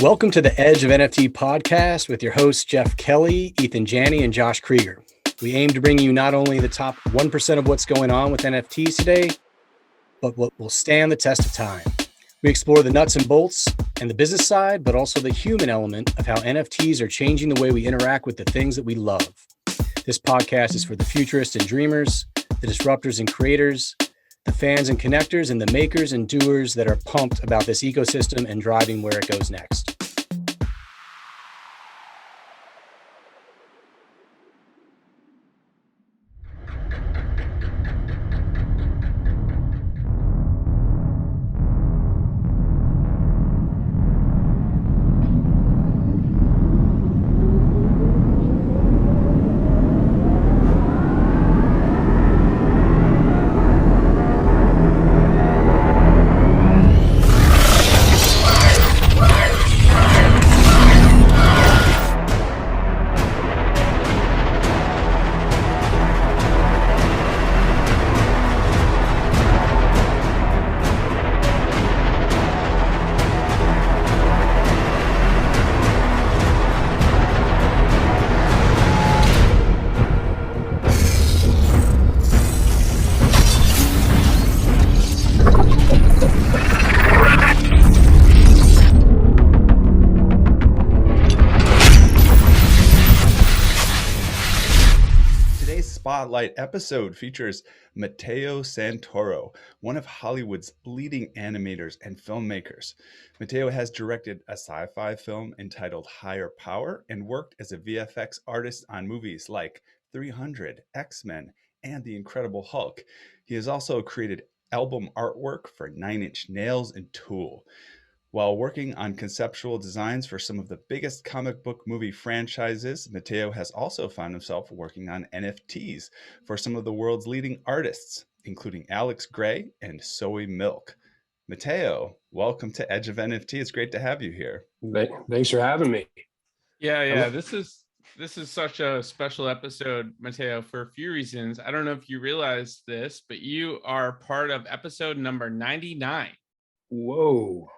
Welcome to the Edge of NFT podcast with your hosts, Jeff Kelly, Eathan Janney, and Josh Kriger. We aim to bring you not only the top 1% of what's going on with NFTs today, but what will stand the test of time. We explore the nuts and bolts and the business side, but also the human element of how NFTs are changing the way we interact with the things that we love. This podcast is for the futurists and dreamers, the disruptors and creators, the fans and connectors, and the makers and doers that are pumped about this ecosystem and driving where it goes next. Spotlight episode features Matteo Santoro, one of Hollywood's leading animators and filmmakers. Matteo has directed a sci-fi film entitled Higher Power and worked as a VFX artist on movies like 300, X-Men, and The Incredible Hulk. He has also created album artwork for Nine Inch Nails and Tool. While working on conceptual designs for some of the biggest comic book movie franchises, Matteo has also found himself working on NFTs for some of the world's leading artists, including Alex Gray and Soy Milk. Matteo, welcome to Edge of NFT. It's great to have you here. Thanks for having me. Yeah. This is such a special episode, Matteo, for a few reasons. I don't know if you realize this, but you are part of episode number 99. Whoa.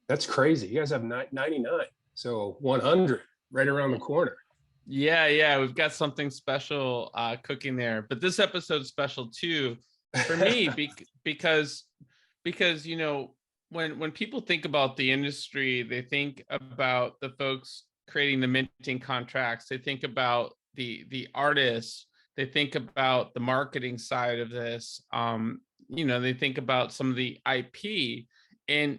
That's crazy. You guys have 99. So 100 right around the corner. Yeah. We've got something special cooking there. But this episode's special too for me because you know, when people think about the industry, they think about the folks creating the minting contracts. They think about the artists. They think about the marketing side of this. They think about some of the IP. And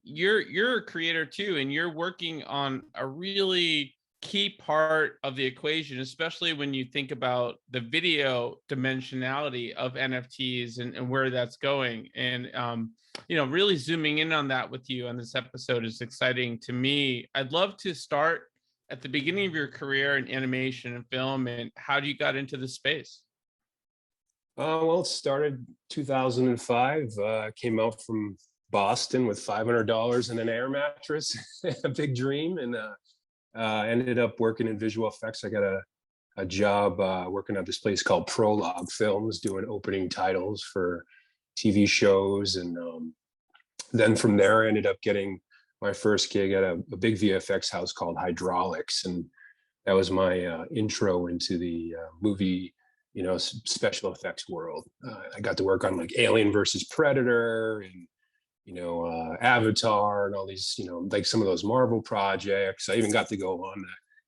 you're a creator too, and you're working on a really key part of the equation, especially when you think about the video dimensionality of NFTs and where that's going. And really zooming in on that with you on this episode is exciting to me. I'd love to start at the beginning of your career in animation and film, and how you got into the space. Well, it started 2005. Came out from Boston with $500 and an air mattress, a big dream, and ended up working in visual effects. I got a job working at this place called Prologue Films, doing opening titles for TV shows, and then from there I ended up getting my first gig at a big VFX house called Hydraulics, and that was my intro into the movie, special effects world. I got to work on like Alien versus Predator and Avatar and all these, like some of those Marvel projects. I even got to go on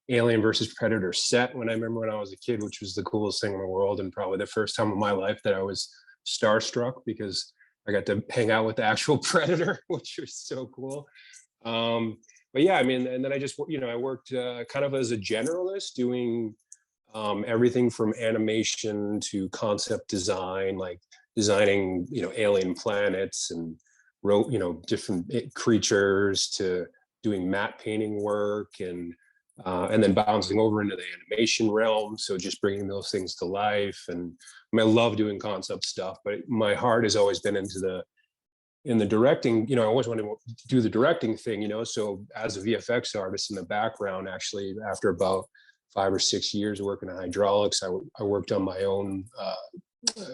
the Alien versus Predator set when I was a kid, which was the coolest thing in the world, and probably the first time in my life that I was starstruck because I got to hang out with the actual Predator, which was so cool. But yeah, and then I just, I worked kind of as a generalist doing everything from animation to concept design, like designing, alien planets and wrote, different creatures, to doing matte painting work, and then bouncing over into the animation realm. So just bringing those things to life. And I love doing concept stuff, but my heart has always been in the directing. I always wanted to do the directing thing, so as a VFX artist in the background, actually, after about 5 or 6 years working in hydraulics, I worked on my own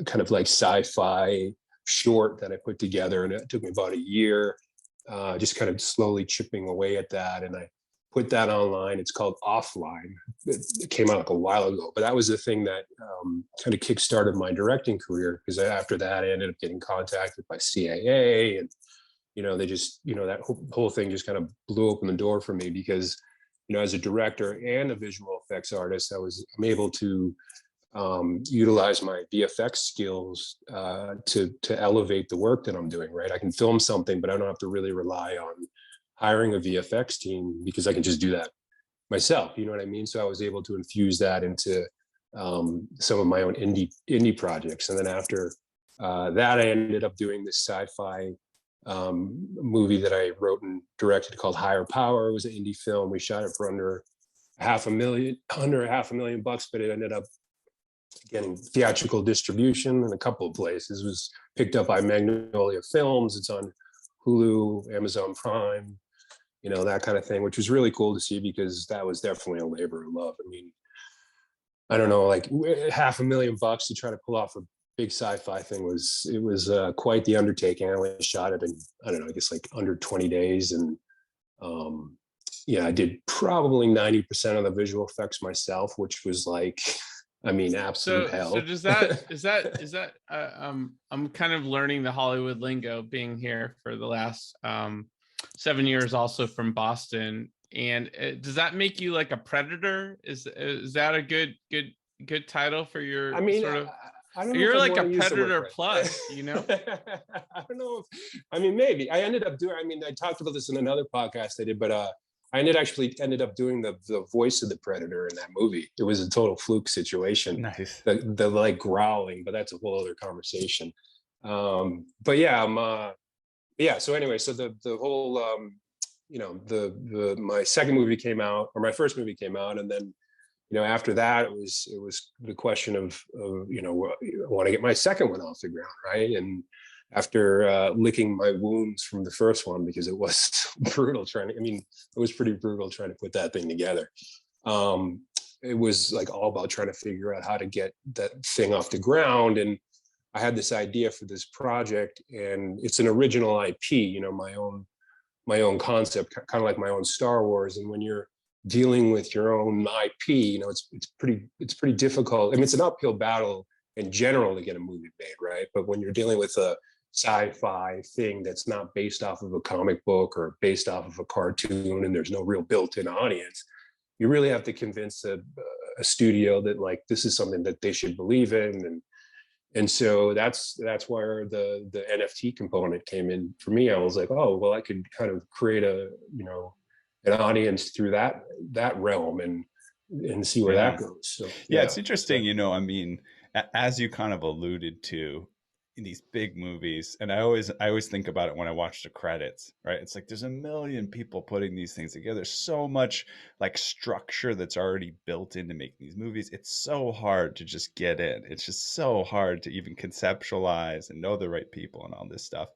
kind of like sci-fi short that I put together, and it took me about a year. just kind of slowly chipping away at that. And I put that online. It's called Offline. It came out like a while ago, but that was the thing that kind of kickstarted my directing career, because after that I ended up getting contacted by CAA, and they just, that whole thing just kind of blew open the door for me, because as a director and a visual effects artist, I'm able to utilize my VFX skills to elevate the work that I'm doing, right? I can film something, but I don't have to really rely on hiring a VFX team, because I can just do that myself. You know what I mean? So I was able to infuse that into some of my own indie projects. And then after that, I ended up doing this sci-fi movie that I wrote and directed called Higher Power. It was an indie film. We shot it for under $500,000, but it ended up getting theatrical distribution in a couple of places. It was picked up by Magnolia Films. It's on Hulu, Amazon Prime, that kind of thing, which was really cool to see, because that was definitely a labor of love. I mean, I don't know, like $500,000 to try to pull off a big sci-fi thing was quite the undertaking. I only shot it in, I don't know, I guess like under 20 days. And I did probably 90% of the visual effects myself, which was like, I mean, absolute hell. So is that I'm kind of learning the Hollywood lingo, being here for the last 7 years, also from Boston. And does that make you like a predator? Is that a good title for your, I mean, sort of? I don't know. You're like a predator plus, I don't know. I mean, maybe. I talked about this in another podcast I did, but I ended up doing the voice of the predator in that movie. It was a total fluke situation. Nice. The like growling, but that's a whole other conversation. But yeah, so anyway, so the whole my second movie came out, or my first movie came out, and then after that it was the question of I want to get my second one off the ground, right? And after licking my wounds from the first one, because it was brutal it was pretty brutal trying to put that thing together. It was like all about trying to figure out how to get that thing off the ground. And I had this idea for this project, and it's an original IP, my own concept, kind of like my own Star Wars. And when you're dealing with your own IP, it's pretty difficult. I mean, it's an uphill battle in general to get a movie made, right? But when you're dealing with a sci-fi thing that's not based off of a comic book or based off of a cartoon, and there's no real built-in audience, you really have to convince a studio that like this is something that they should believe in. And so that's where the NFT component came in for me. I was like, oh, well, I could kind of create an audience through that realm and see where that goes. So yeah, it's interesting. I mean, as you kind of alluded to, in these big movies, and I always think about it when I watch the credits, right? It's like there's a million people putting these things together. There's so much like structure that's already built into making these movies. It's so hard to just get in. It's just so hard to even conceptualize and know the right people and all this stuff.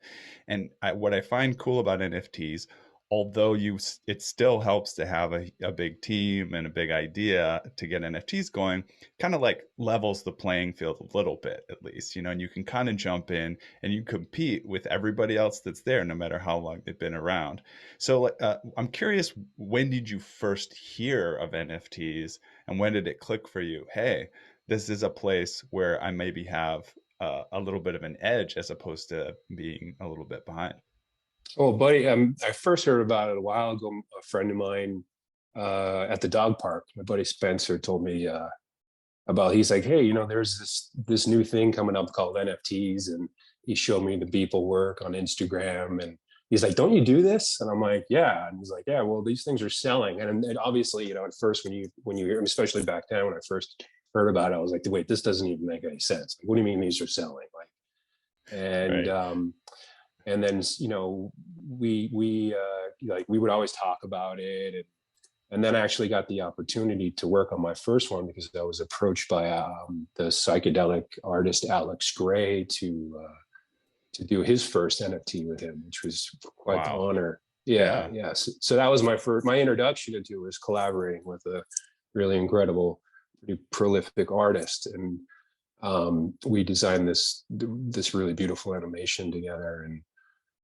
And what I find cool about NFTs, although it still helps to have a big team and a big idea to get NFTs going, kind of like levels the playing field a little bit, at least, and you can kind of jump in and you compete with everybody else that's there, no matter how long they've been around. So I'm curious, when did you first hear of NFTs, and when did it click for you? Hey, this is a place where I maybe have a little bit of an edge as opposed to being a little bit behind. Oh, buddy, I first heard about it a while ago. A friend of mine at the dog park, my buddy Spencer, told me about. He's like, hey, there's this new thing coming up called NFTs, and he showed me the Beeple work on Instagram, and he's like, don't you do this? And I'm like, yeah. And he's like, yeah, well, these things are selling. And obviously, at first when you hear, especially back then when I first heard about it, I was like, wait, this doesn't even make any sense. Like, what do you mean these are selling? And then, we would always talk about it. And then I actually got the opportunity to work on my first one because I was approached by the psychedelic artist Alex Gray to do his first NFT with him, which was quite the honor. Yeah. So that was my introduction into it, was collaborating with a really incredible, pretty prolific artist. And we designed this really beautiful animation together. And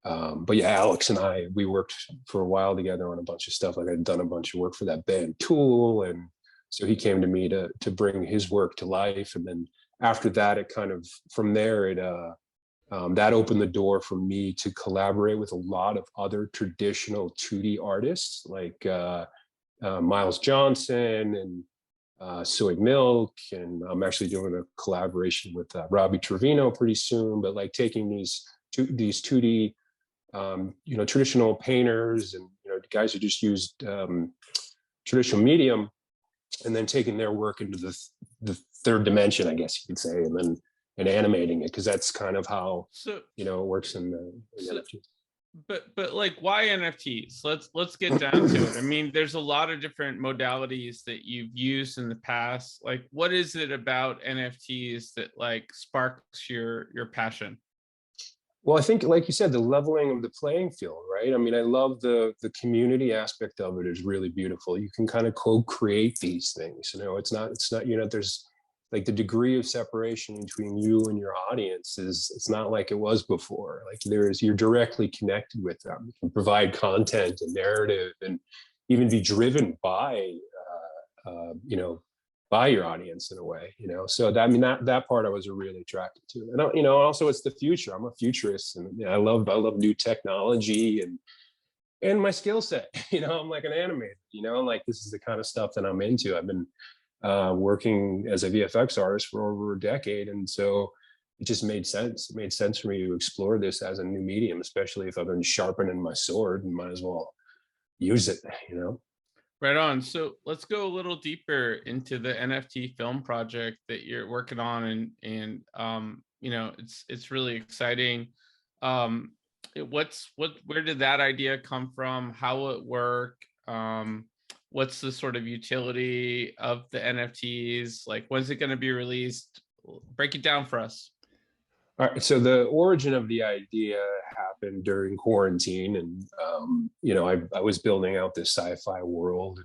But yeah, Alex and we worked for a while together on a bunch of stuff. Like I'd done a bunch of work for that band Tool, and so he came to me to bring his work to life. And then after that, it kind of, from there, that opened the door for me to collaborate with a lot of other traditional 2D artists, like Miles Johnson and Soy Milk. And I'm actually doing a collaboration with Robbie Trevino pretty soon, but like taking these 2D traditional painters and guys who just used traditional medium, and then taking their work into the third dimension, I guess you could say, and animating it, because that's kind of how it works in the NFTs. But like, why NFTs? Let's get down to it. I mean, there's a lot of different modalities that you've used in the past. Like, what is it about NFTs that like sparks your passion? Well, I think, like you said, the leveling of the playing field, right? I mean, I love the community aspect of it is really beautiful. You can kind of co-create these things. It's not, there's like the degree of separation between you and your audience it's not like it was before. Like you're directly connected with them. You can provide content and narrative and even be driven by, by your audience in a way, so that, I mean, that part I was really attracted to. And also it's the future. I'm a futurist, and I love new technology and my skill set. I'm like an animator, like this is the kind of stuff that I'm into. I've been working as a VFX artist for over a decade, and so it just made sense. It made sense for me to explore this as a new medium, especially if I've been sharpening my sword, and might as well use it. Right on. So let's go a little deeper into the NFT film project that you're working on, and it's really exciting. Where did that idea come from? How will it work? What's the sort of utility of the NFTs? Like, when's it going to be released? Break it down for us. All right. So the origin of the idea happened during quarantine, and I was building out this sci-fi world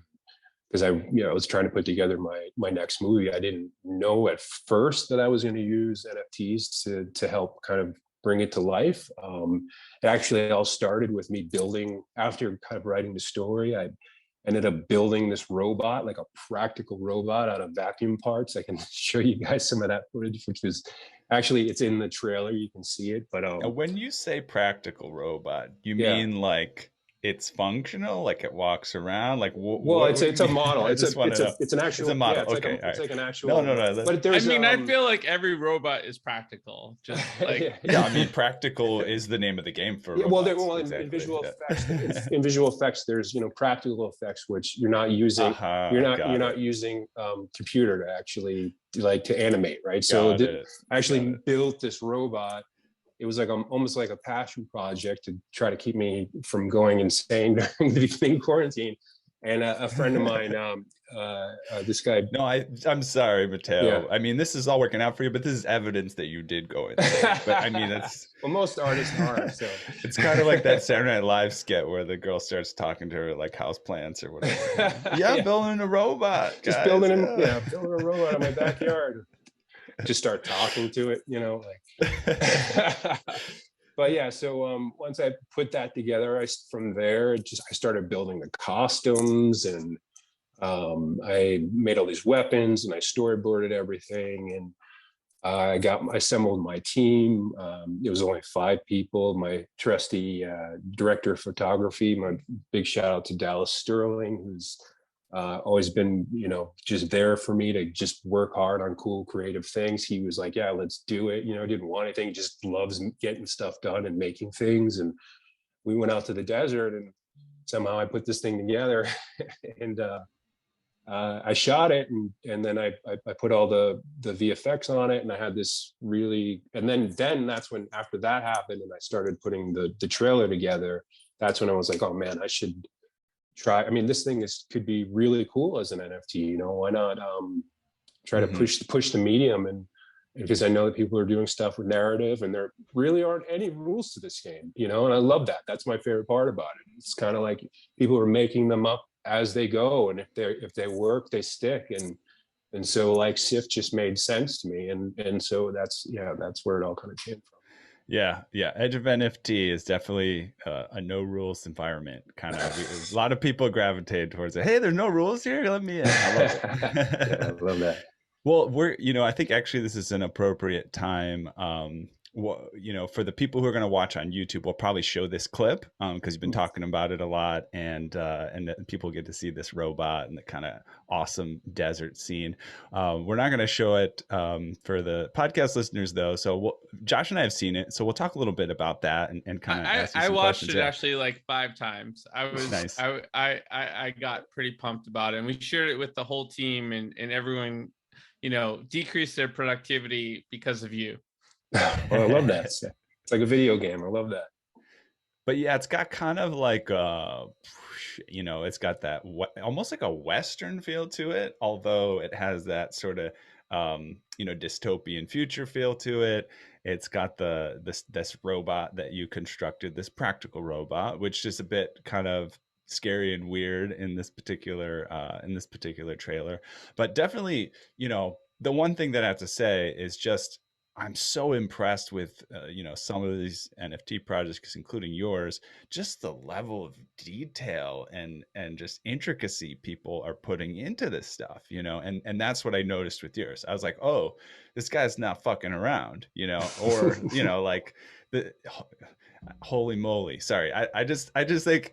because I was trying to put together my next movie. I didn't know at first that I was going to use NFTs to help kind of bring it to life. It actually all started with me building, after kind of writing the story, I ended up building this robot, like a practical robot out of vacuum parts. I can show you guys some of that footage, which was actually, it's in the trailer. You can see it. But when you say practical robot, you mean like it's functional, like it walks around, like well, it's a model. It's an actual. It's a model. Yeah, okay, it's like an actual. No. But there's, I feel like every robot is practical. Just like yeah, I mean, practical is the name of the game for robots. Exactly. In visual effects, in visual effects, there's practical effects which you're not using. You're not using computer to actually to animate, right? So I actually built this robot. It was like almost like a passion project to try to keep me from going insane during the beginning of quarantine. And a friend of mine, this guy. No, I'm sorry, Matteo. Yeah. I mean, this is all working out for you, but this is evidence that you did go insane. But I mean, that's well, most artists are. So it's kind of like that Saturday Night Live skit where the girl starts talking to her like house plants or whatever. Yeah, building a robot. Just guys. building a robot in my backyard. Just start talking to it, But yeah, so once I put that together, from there, I started building the costumes, and I made all these weapons, and I storyboarded everything, and I assembled my team. It was only 5 people. My trusty director of photography, my big shout out to Dallas Sterling, who's always been, just there for me to just work hard on cool, creative things. He was like, yeah, let's do it. Didn't want anything, he just loves getting stuff done and making things. And we went out to the desert, and somehow I put this thing together and I shot it, and then I put all the VFX on it, and I had this really, and then that's when, after that happened and I started putting the trailer together, that's when I was like, oh man, I should try. I mean, this thing could be really cool as an NFT. Why not try to push the medium, and because I know that people are doing stuff with narrative, and there really aren't any rules to this game, and I love that. That's my favorite part about it. It's kind of like people are making them up as they go, and if they work, they stick, and so like SIFT just made sense to me, and so that's where it all kind of came from. Yeah, yeah. Edge of NFT is definitely a no rules environment. Kind of, a lot of people gravitate towards it. Hey, there's no rules here. Let me in. I love Yeah, I it. love that. Well, I think actually this is an appropriate time. For the people who are going to watch on YouTube, we'll probably show this clip because you've been talking about it a lot, and people get to see this robot and the kind of awesome desert scene. We're not going to show it for the podcast listeners though. So Josh and I have seen it, so we'll talk a little bit about that and kind of ask you I some watched questions. it actually like 5 times. I was Nice. I got pretty pumped about it, and we shared it with the whole team, and everyone, decreased their productivity because of you. Well, I love that. It's like a video game. I love that. But yeah, it's got kind of like it's got that almost like a Western feel to it, although it has that sort of dystopian future feel to it. It's got this robot that you constructed, this practical robot, which is a bit kind of scary and weird in this particular trailer. But definitely, the one thing that I have to say is just I'm so impressed with some of these NFT projects, including yours, just the level of detail and just intricacy people are putting into this stuff, and that's what I noticed with yours. I was like, oh, this guy's not fucking around, or like the holy moly. Sorry, I just think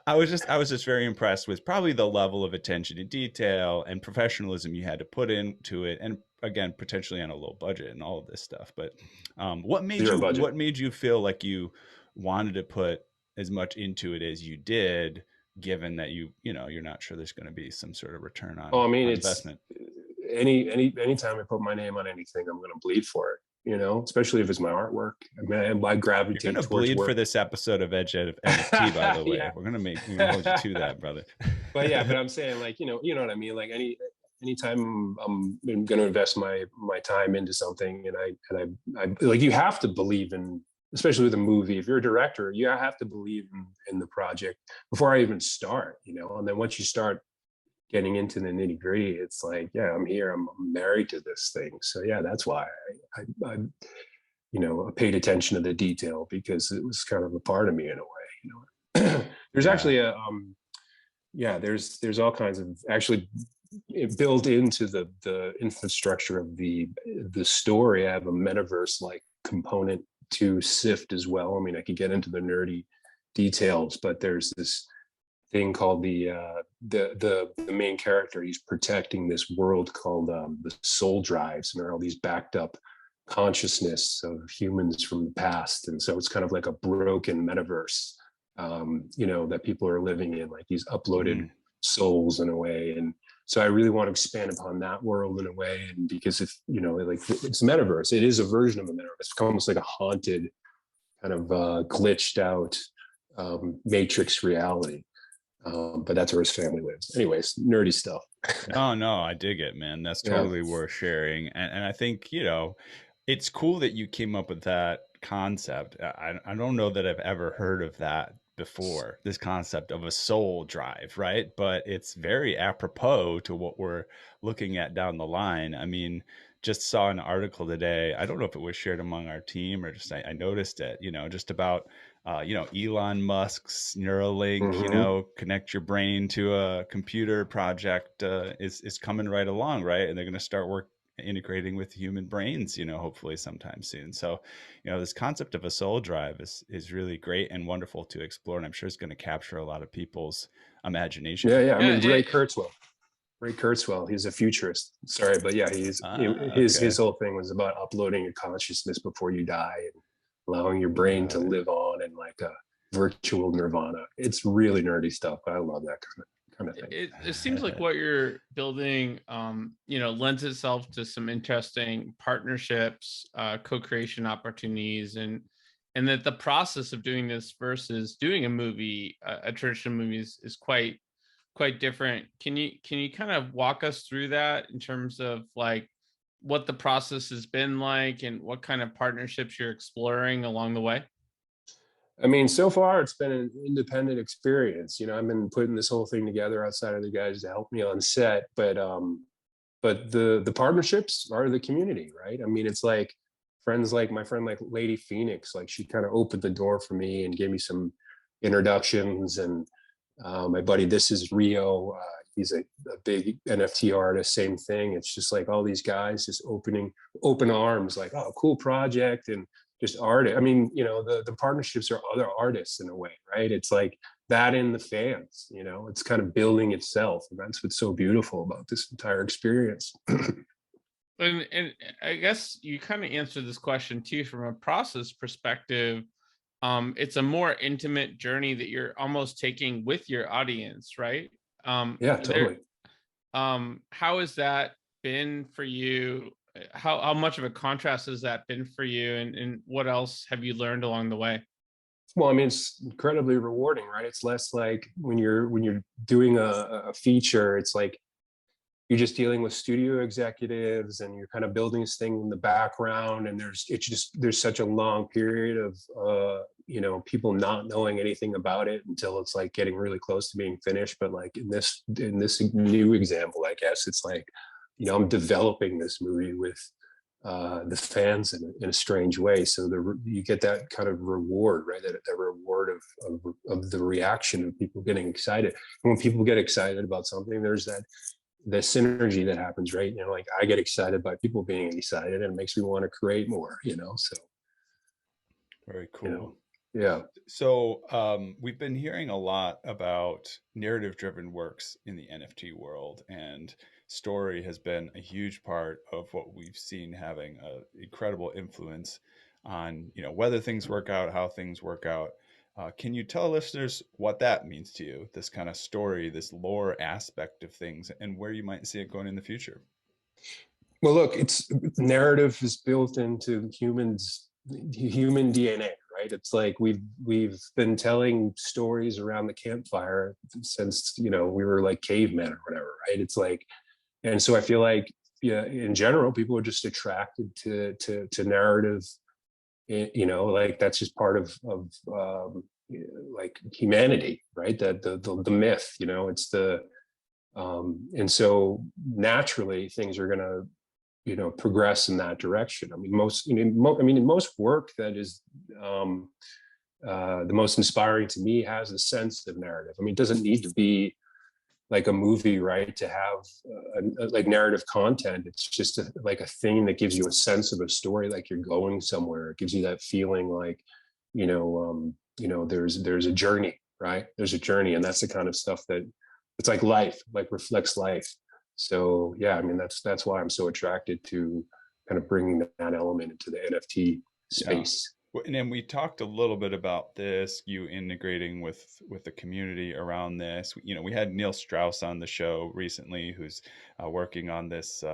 I was just very impressed with probably the level of attention to detail and professionalism you had to put into it, and again, potentially on a low budget and all of this stuff. But what made you feel like you wanted to put as much into it as you did, given that you're not sure there's going to be some sort of return on, I mean, on it's investment? Anytime I put my name on anything, I'm going to bleed for it. Especially if it's my artwork. I mean, I gravitate. You're going to bleed for this episode of Edge of NFT, by the way. Yeah. We're going to hold you to that, brother. But I'm saying, like, you know what I mean? Like anytime I'm going to invest my time into something, and I like, you have to believe in, especially with a movie, if you're a director, you have to believe in the project before I even start, and then once you start getting into the nitty gritty, it's like, yeah, I'm here, I'm married to this thing. So yeah, that's why I paid attention to the detail, because it was kind of a part of me in a way. There's actually there's all kinds of actually built into the infrastructure of the story. I have a metaverse like component to SIFT as well. I mean, I could get into the nerdy details, but there's this thing called the main character. He's protecting this world called the soul drives, and there are all these backed up consciousness of humans from the past, and so it's kind of like a broken metaverse, that people are living in, like these uploaded souls in a way. And so I really want to expand upon that world in a way, and because if like, it's metaverse, it is a version of a metaverse. It's almost like a haunted kind of glitched out matrix reality. But that's where his family lives. Anyways, nerdy stuff. No, I dig it, man. That's totally worth sharing. And I think, it's cool that you came up with that concept. I don't know that I've ever heard of that before, this concept of a soul drive, right? But it's very apropos to what we're looking at down the line. I mean, just saw an article today. I don't know if it was shared among our team or just I noticed it, just about Elon Musk's Neuralink, connect your brain to a computer project is coming right along, right? And they're going to start integrating with human brains, hopefully sometime soon. So, this concept of a soul drive is really great and wonderful to explore, and I'm sure it's going to capture a lot of people's imagination. Yeah. I mean, Ray Kurzweil, he's a futurist. Sorry, but yeah, his whole thing was about uploading your consciousness before you die and allowing your brain to live on in like a virtual nirvana. It's really nerdy stuff, but I love that kind of thing. It seems like what you're building, lends itself to some interesting partnerships, co-creation opportunities, and that the process of doing this versus doing a movie, a traditional movie, is quite different. Can you kind of walk us through that in terms of like what the process has been like and what kind of partnerships you're exploring along the way? I mean, so far it's been an independent experience. I've been putting this whole thing together outside of the guys to help me on set, but the partnerships are the community, right? I mean, it's like friends like my friend like Lady Phoenix, like she kind of opened the door for me and gave me some introductions. And my buddy, This Is Rio, he's a big NFT artist, same thing. It's just like all these guys just open arms, like, oh, cool project, and just art. I mean, you know, the partnerships are other artists in a way, right? It's like that in the fans, you know, it's kind of building itself. And that's what's so beautiful about this entire experience. And I guess you kind of answered this question too from a process perspective. It's a more intimate journey that you're almost taking with your audience, right? Yeah, totally. How has that been for you? How much of a contrast has that been for you, and what else have you learned along the way? Well, I mean, it's incredibly rewarding, right? It's less like when you're doing a feature, it's like you're just dealing with studio executives and you're kind of building this thing in the background, and there's such a long period of you know, people not knowing anything about it until it's like getting really close to being finished. But like in this new example, I guess it's like, you know, I'm developing this movie with the fans in a strange way. So you get that kind of reward, right? That reward of the reaction of people getting excited. And when people get excited about something, there's the synergy that happens, right? You know, like I get excited by people being excited, and it makes me want to create more, you know? So very cool. You know, yeah. So we've been hearing a lot about narrative driven works in the NFT world, and story has been a huge part of what we've seen having an incredible influence on, you know, whether things work out, how things work out. Can you tell listeners what that means to you, this kind of story, this lore aspect of things, and where you might see it going in the future? Well, look, narrative is built into human DNA, right? It's like we've been telling stories around the campfire since, you know, we were like cavemen or whatever, right? It's like, and so I feel like, yeah, in general, people are just attracted to narrative. You know, like that's just part of like humanity, right? That the myth, you know, it's and so naturally things are gonna, you know, progress in that direction. I mean, in most work that is the most inspiring to me has a sense of narrative. I mean, it doesn't need to be like a movie, right, to have like narrative content. It's just like a thing that gives you a sense of a story, like you're going somewhere. It gives you that feeling like, you know, there's a journey, right? There's a journey, and that's the kind of stuff that it's like life, like reflects life. So yeah, I mean, that's why I'm so attracted to kind of bringing that element into the NFT space. Yeah. And then we talked a little bit about this, you integrating with the community around this. You know, we had Neil Strauss on the show recently, who's working on this.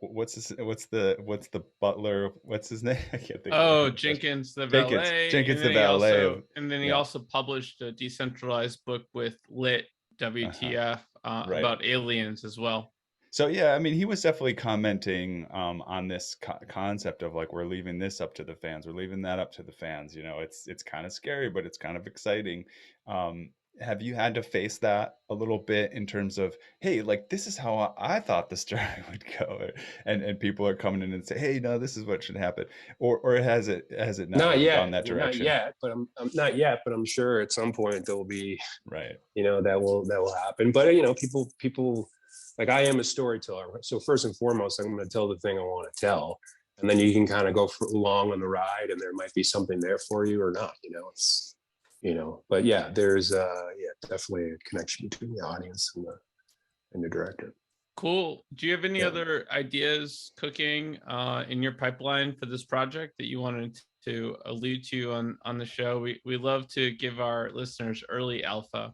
What's the butler? What's his name? I can't think. Oh, Jenkins the valet. Jenkins the valet. And then he also published a decentralized book with Lit WTF about aliens as well. So yeah, I mean, he was definitely commenting on this concept of like, we're leaving this up to the fans, we're leaving that up to the fans. You know, it's kind of scary, but it's kind of exciting. Have you had to face that a little bit in terms of, hey, like this is how I thought the story would go, and people are coming in and say, hey, no, this is what should happen, or has it not gone that direction? Not yet, but I'm sure at some point there'll be, right, you know, that will happen. But you know, people. Like I am a storyteller, so first and foremost, I'm going to tell the thing I want to tell, and then you can kind of go along on the ride, and there might be something there for you or not. You know, it's, you know, but yeah, there's definitely a connection between the audience and the director. Cool. Do you have any other ideas cooking in your pipeline for this project that you wanted to allude to on the show? We love to give our listeners early alpha.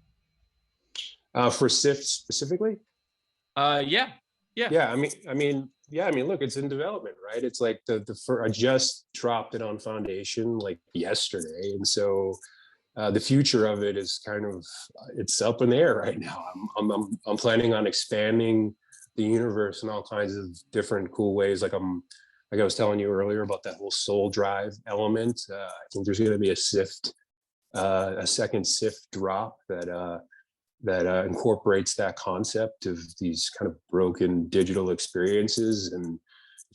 For SIFT specifically? Yeah. I mean, look, it's in development, right? It's like I just dropped it on Foundation like yesterday, and so the future of it is kind of, it's up in the air right now. I'm planning on expanding the universe in all kinds of different cool ways. Like I was telling you earlier about that whole soul drive element. I think there's going to be a SIFT, a second SIFT drop that incorporates that concept of these kind of broken digital experiences, and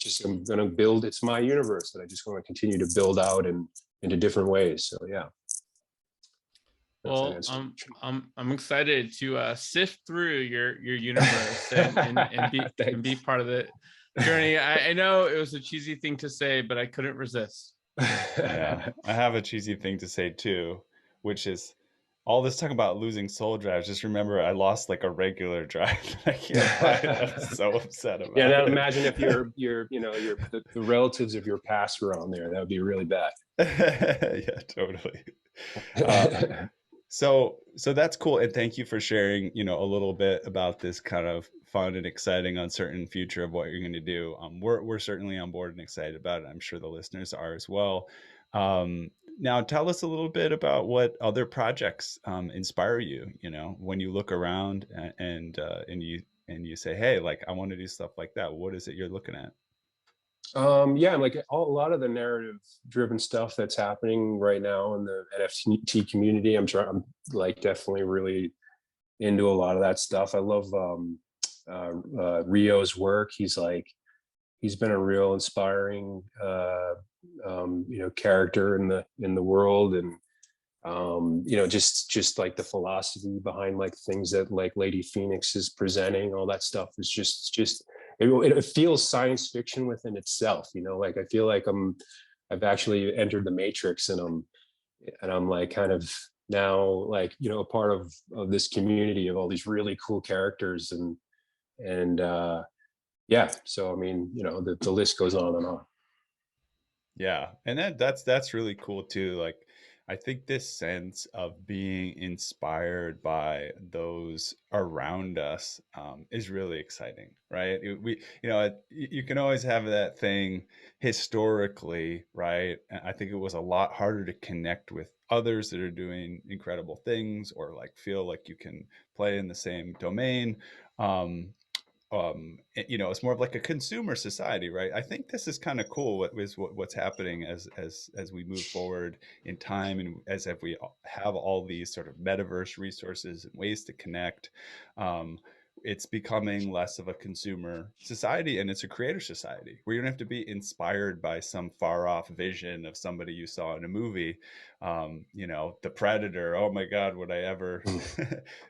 just I'm going to build. It's my universe that I just want to continue to build out and into different ways. So yeah. Well, I'm excited to sift through your universe and be part of the journey. I know it was a cheesy thing to say, but I couldn't resist. Yeah, I have a cheesy thing to say too, which is all this talk about losing soul drives. Just remember, I lost like a regular drive. I can't find. I'm so upset about now it. imagine if the relatives of your past were on there. That would be really bad. Yeah, totally. So that's cool, and thank you for sharing, a little bit about this kind of fun and exciting, uncertain future of what you're going to do. We're certainly on board and excited about it. I'm sure the listeners are as well. Now, tell us a little bit about what other projects inspire you. When you look around and you say, "Hey, like I want to do stuff like that." What is it you're looking at? Yeah, like a lot of the narrative driven stuff that's happening right now in the NFT community. I'm like definitely really into a lot of that stuff. I love Rio's work. He's been a real inspiring character in the world, and just like the philosophy behind like things that like Lady Phoenix is presenting, all that stuff is just it feels science fiction within itself. Like I feel like I've actually entered the Matrix, and I'm like kind of now like a part of this community of all these really cool characters, and yeah, so I mean the list goes on and on. Yeah, and that's really cool too. Like, I think this sense of being inspired by those around us is really exciting, right? You can always have that thing historically, right? I think it was a lot harder to connect with others that are doing incredible things, or like feel like you can play in the same domain. It's more of like a consumer society, right? I think this is kind of cool what's happening as we move forward in time, and as if we have all these sort of metaverse resources and ways to connect. It's becoming less of a consumer society, and it's a creator society where you don't have to be inspired by some far off vision of somebody you saw in a movie. The Predator, oh my God, would I ever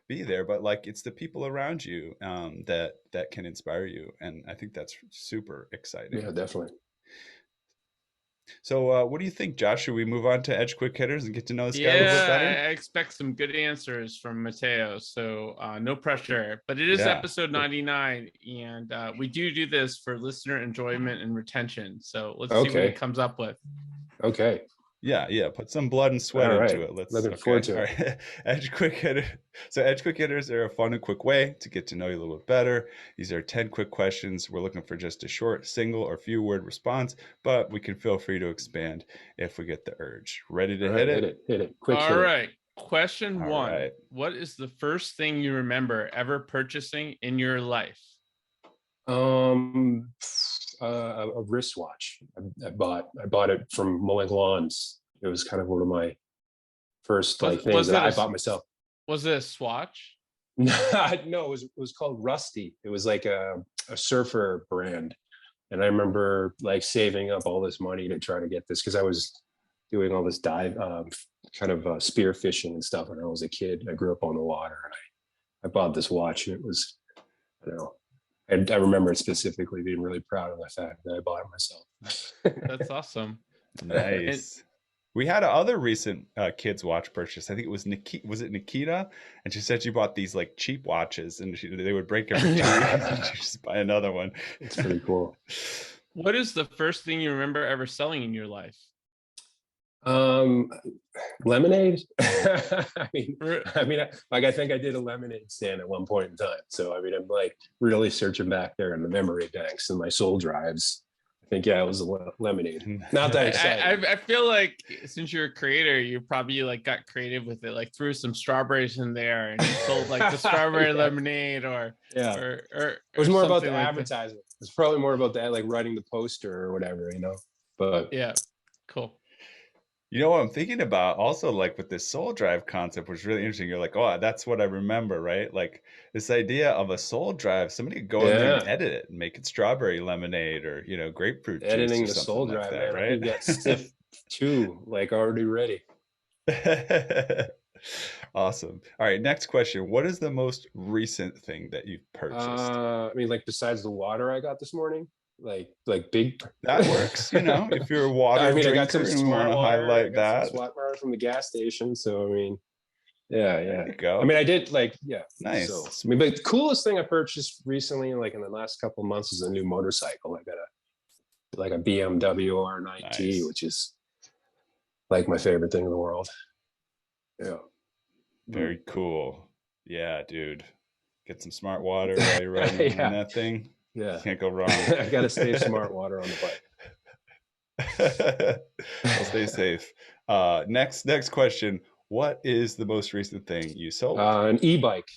be there? But like, it's the people around you that can inspire you, and I think that's super exciting. Yeah, definitely. So what do you think, Josh? Should we move on to Edge Quick Hitters and get to know this guy a little bit better? I expect some good answers from Matteo, so no pressure. But it is episode 99, and we do this for listener enjoyment and retention. So let's see what he comes up with. Okay. Yeah. Put some blood and sweat into it. Looking forward to it. Right. Edge Quick Hitter. So Edge Quick Hitters are a fun and quick way to get to know you a little bit better. These are 10 quick questions. We're looking for just a short, single or few word response, but we can feel free to expand if we get the urge. Ready to hit it? Hit it. Quick. All right. Question 1. Right. What is the first thing you remember ever purchasing in your life? A wristwatch. I bought it from mowing lawns. It was kind of one of my first things that I bought myself. Was it a Swatch? No, it was called Rusty. It was like a surfer brand, and I remember like saving up all this money to try to get this because I was doing all this dive spear fishing and stuff when I was a kid. I grew up on the water, and I bought this watch, and it was, I remember specifically being really proud of the fact that I bought it myself. That's awesome. Nice. We had other recent kids watch purchase. I think it was Nikita. Was it Nikita? And she said she bought these like cheap watches, and they would break every 2 years, and she just buy another one. It's pretty cool. What is the first thing you remember ever selling in your life? Lemonade. I mean, like I think I did a lemonade stand at one point in time. So I mean, I'm like really searching back there in the memory banks and my soul drives. I think it was a lemonade. Not that exciting. I feel like since you're a creator, you probably like got creative with it, like threw some strawberries in there and you sold like the strawberry lemonade, or it was more about the advertisement. It's probably more about that, like writing the poster or whatever, But yeah, cool. You know what I'm thinking about also, like with this soul drive concept, was really interesting. You're like, oh, that's what I remember, right? Like this idea of a soul drive, somebody could go in there and Yeah, edit it and make it strawberry lemonade or, grapefruit juice editing or the soul something like drive, that, man. I think you got SIFT 2 like already ready. right? Awesome. All right, next question. What is the most recent thing that you've purchased? I mean, like besides the water I got this morning, like big. That works, if you're a water I mean, I got drinker some and we want smart to water. I highlight got some that. smart water from the gas station. So I mean, yeah. There you go. I mean, I did yeah. Nice. So I mean, but the coolest thing I purchased recently, like in the last couple of months, is a new motorcycle. I got a BMW R9T, Nice. which is like my favorite thing in the world. Yeah. Very cool. Yeah, dude. Get some smart water while you're riding Yeah. on that thing. Yeah. Can't go wrong. I got to stay smart water on the bike. Well, stay safe. Next question. What is the most recent thing you sold? An e-bike.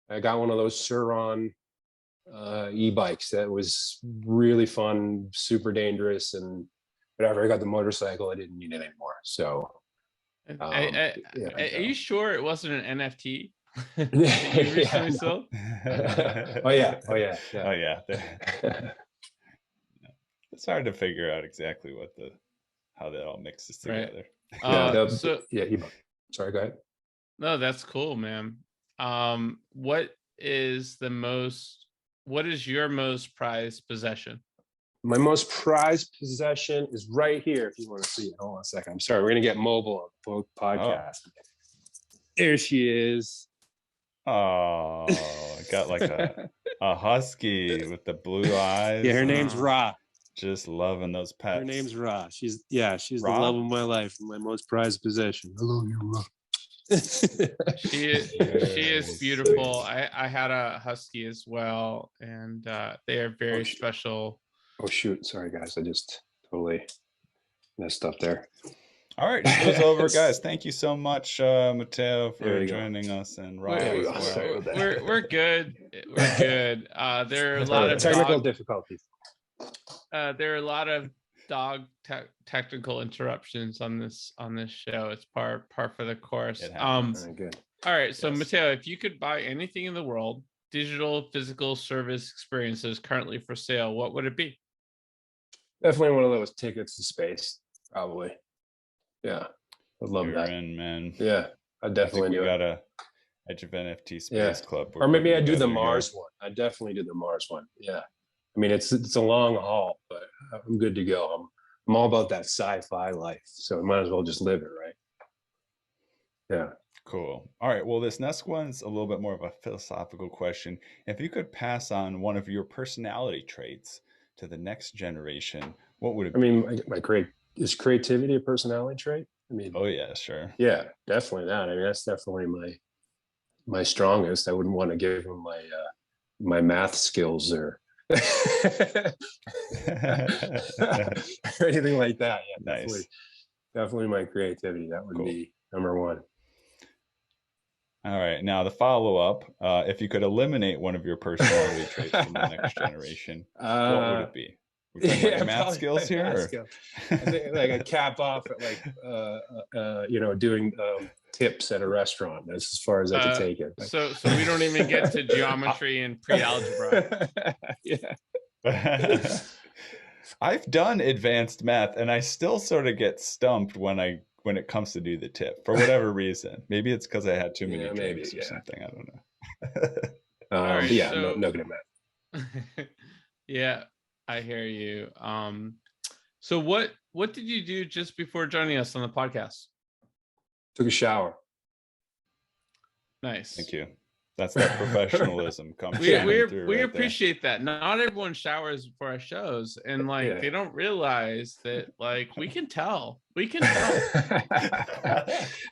I got one of those Suron e-bikes that was really fun, super dangerous, and whatever. I got the motorcycle, I didn't need it anymore. So Are you sure it wasn't an NFT? You recently sold? Oh yeah. Oh yeah. It's hard to figure out exactly how that all mixes together. Right. E-bike. Sorry, go ahead. No, that's cool, man. What is your most prized possession? My most prized possession is right here. If you want to see it, hold on a second. I'm sorry, we're gonna get mobile on the podcast. Oh. There she is. Oh, got like a husky with the blue eyes. Yeah, her name's Ra. Just loving those pets. Her name's Ra. She's Ra? The love of my life, my most prized possession. I love you, Ra. She is beautiful. I had a husky as well, and they are very special. Oh shoot, sorry guys, I just totally messed up there. All right, show's over, guys. Thank you so much, Matteo, for joining us, and Rob as well. We're good. We're good. There are a lot of technical difficulties. There are a lot of dog technical interruptions on this show. It's par for the course. Good. All right, so Matteo, if you could buy anything in the world, digital, physical, service experiences currently for sale, what would it be? Definitely one of those tickets to space, probably. Yeah, I'd love that. In, man. Yeah, I definitely do. We got a Edge of NFT Space Club. Or maybe I do the Mars one. I definitely do the Mars one. Yeah, I mean it's a long haul, but I'm good to go. I'm all about that sci-fi life, so I might as well just live it, right? Yeah. Cool. All right. Well, this next one's a little bit more of a philosophical question. If you could pass on one of your personality traits to the next generation, what would it be? I mean, is creativity a personality trait? I mean, oh yeah, sure. Yeah, definitely that. I mean, that's definitely my strongest. I wouldn't want to give them my math skills or or anything like that. Yeah, nice. Definitely my creativity. That would be number one. All right. Now the follow-up, if you could eliminate one of your personality traits from the next generation, what would it be? We're talking about math skills here? I think like a cap off at doing tips at a restaurant. That's as far as I can take it. So we don't even get to geometry and pre-algebra. Yeah. I've done advanced math and I still sort of get stumped when it comes to do the tip for whatever reason. Maybe it's because I had too many drinks or something. I don't know. No good at math. Yeah, I hear you. So what did you do just before joining us on the podcast? Took a shower. Nice. Thank you. That's that professionalism. We appreciate that. Not everyone showers before our shows, and they don't realize that we can tell. We can tell.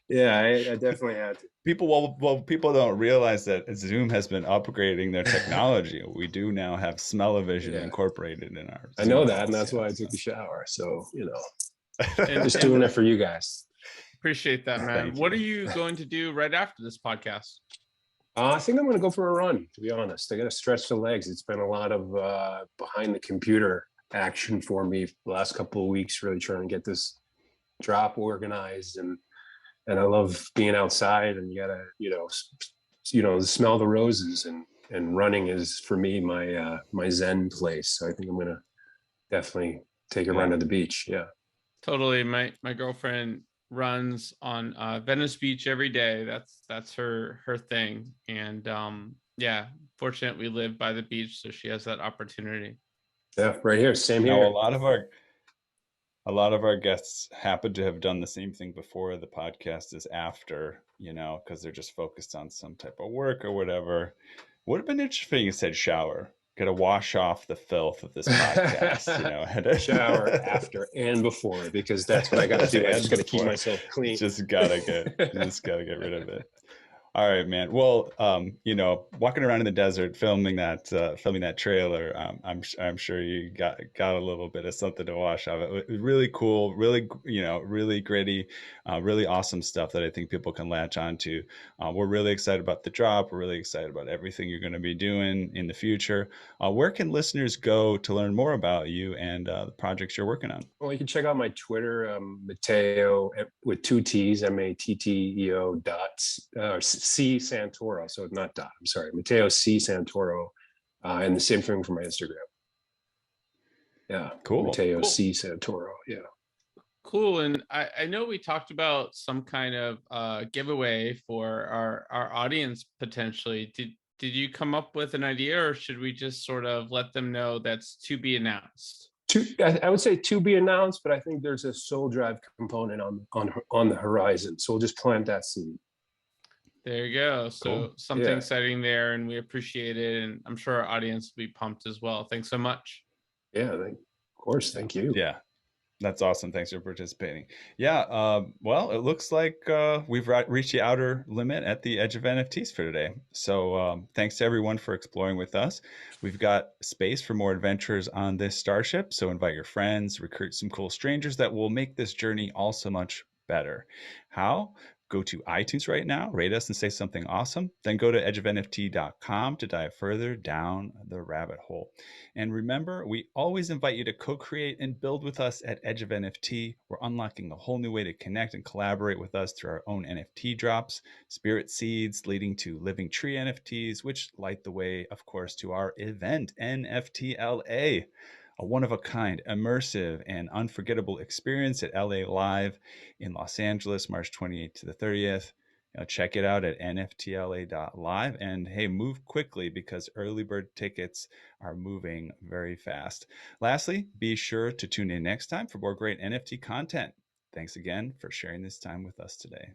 Yeah, I definitely had to. People don't realize that Zoom has been upgrading their technology. We do now have smell-o-vision incorporated in our. I know that, and that's why I took a shower. So just doing it for you guys. Appreciate that, man. What are you going to do right after this podcast? I think I'm going to go for a run, to be honest. I got to stretch the legs. It's been a lot of behind the computer action for me the last couple of weeks, really trying to get this drop organized, and I love being outside, and you gotta, smell the roses, and running is for me my Zen place. So I think I'm gonna definitely take a run to the beach. Yeah. Totally. My girlfriend runs on Venice Beach every day. That's her thing. And yeah, fortunate we live by the beach, so she has that opportunity. Yeah, right here. Same Now, here. a lot of our guests happen to have done the same thing before the podcast as after, because they're just focused on some type of work or whatever. Would have been interesting if you said shower. Got to wash off the filth of this podcast, Shower after and before, because that's what I got to do. I just got to keep myself clean. Just gotta get rid of it. All right, man. Well, walking around in the desert, filming that trailer, I'm sure you got a little bit of something to wash off. It was really cool, really, really gritty, really awesome stuff that I think people can latch onto. We're really excited about the drop. We're really excited about everything you're going to be doing in the future. Where can listeners go to learn more about you and the projects you're working on? Well, you can check out my Twitter, Matteo with 2 T's, Matteo C Santoro. So not dot. I'm sorry, Matteo C Santoro, and the same thing for my Instagram. Yeah, cool. Matteo C Santoro. Yeah. Cool. And I know we talked about some kind of giveaway for our audience potentially. Did you come up with an idea, or should we just sort of let them know that's to be announced? I would say to be announced, but I think there's a Soul Drive component on the horizon. So we'll just plant that seed. There you go. So Cool. something exciting there, and we appreciate it. And I'm sure our audience will be pumped as well. Thanks so much. Yeah, of course. Thank you. Yeah. That's awesome. Thanks for participating. Yeah. Well, it looks like we've reached the outer limit at the edge of NFTs for today. So thanks to everyone for exploring with us. We've got space for more adventures on this starship. So invite your friends, recruit some cool strangers that will make this journey all so much better. How? Go to iTunes right now, rate us and say something awesome. Then go to edgeofnft.com to dive further down the rabbit hole. And remember, we always invite you to co-create and build with us at Edge of NFT. We're unlocking a whole new way to connect and collaborate with us through our own NFT drops, spirit seeds leading to living tree NFTs, which light the way, of course, to our event, NFT LA. A one-of-a-kind, immersive, and unforgettable experience at LA Live in Los Angeles, March 28th to the 30th. Check it out at nftla.live. And hey, move quickly because early bird tickets are moving very fast. Lastly, be sure to tune in next time for more great NFT content. Thanks again for sharing this time with us today.